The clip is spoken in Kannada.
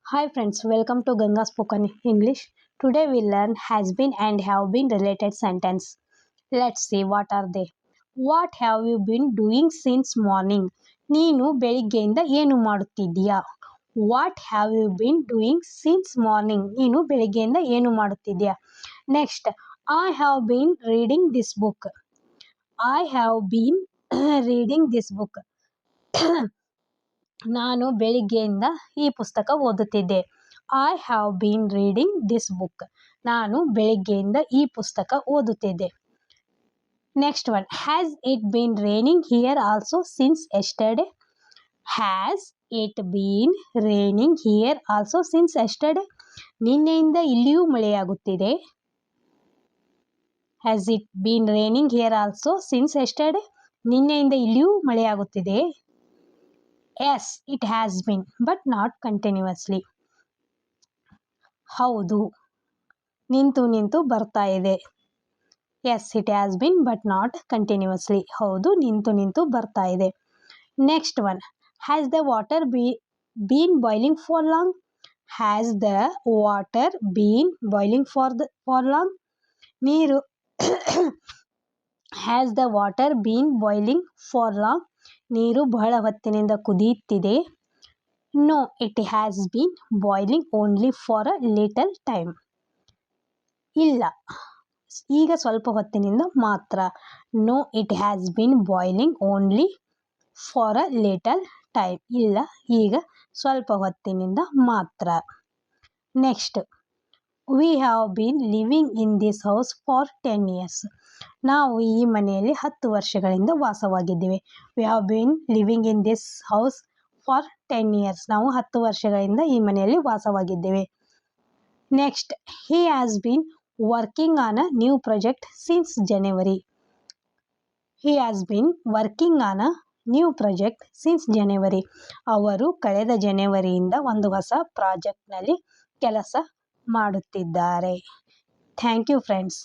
Hi friends, welcome to Ganga Spoken English. Today we learn has been and have been related sentence. Let's see what are they. What have you been doing since morning? ನೀನು ಬೆಳಿಗ್ಗೆಯಿಂದ ಏನು ಮಾಡುತ್ತಿದ್ದೀಯಾ? What have you been doing since morning? ನೀನು ಬೆಳಿಗ್ಗೆಯಿಂದ ಏನು ಮಾಡುತ್ತಿದ್ದೀಯಾ? Next, I have been reading this book. I have been reading this book. ನಾನು ಬೆಳಿಗ್ಗೆಯಿಂದ ಈ ಪುಸ್ತಕ ಓದುತ್ತಿದ್ದೆ. I have been reading this book. ನಾನು ಬೆಳಿಗ್ಗೆಯಿಂದ ಈ ಪುಸ್ತಕ ಓದುತ್ತಿದ್ದೆ. Next one, has it been raining here also since yesterday? Has it been raining here also since yesterday? ನಿನ್ನೆಯಿಂದ ಇಲ್ಲಿಯೂ ಮಳೆಯಾಗುತ್ತಿದೆ. Has it been raining here also since yesterday? ನಿನ್ನೆಯಿಂದ ಇಲ್ಲಿಯೂ ಮಳೆಯಾಗುತ್ತಿದೆ. Yes, it has been, but not continuously. ಹೌದು, ನಿಂತು ನಿಂತು ಬರ್ತಾ ಇದೆ. Yes, it has been, but not continuously. ಹೌದು, ನಿಂತು ನಿಂತು ಬರ್ತಾ ಇದೆ. Next one, has the water been boiling for long? Has the water been boiling for long? ನೀರು has the water been boiling for long? ನೀರು ಬಹಳ ಹೊತ್ತಿನಿಂದ ಕುದಿಯುತ್ತಿದೆ. No, it has been boiling only for a little time. ಇಲ್ಲ, ಈಗ ಸ್ವಲ್ಪ ಹೊತ್ತಿನಿಂದ ಮಾತ್ರ. No, it has been boiling only for a little time. ಇಲ್ಲ, ಈಗ ಸ್ವಲ್ಪ ಹೊತ್ತಿನಿಂದ ಮಾತ್ರ. Next, we have been living in this house for 10 years. ನಾವು ಈ ಮನೆಯಲ್ಲಿ 10 ವರ್ಷಗಳಿಂದ ವಾಸವಾಗಿದ್ದೇವೆ. We have been living in this house for 10 years. ನಾವು 10 ವರ್ಷಗಳಿಂದ ಈ ಮನೆಯಲ್ಲಿ ವಾಸವಾಗಿದ್ದೇವೆ. Next, he has been working on a new project since January. He has been working on a new project since January. ಅವರು ಕಳೆದ ಜನವರಿಯಿಂದ ಒಂದು ಹೊಸ ಪ್ರಾಜೆಕ್ಟ್ನಲ್ಲಿ ಕೆಲಸ ಮಾಡುತ್ತಿದ್ದಾರೆ. Thank you friends.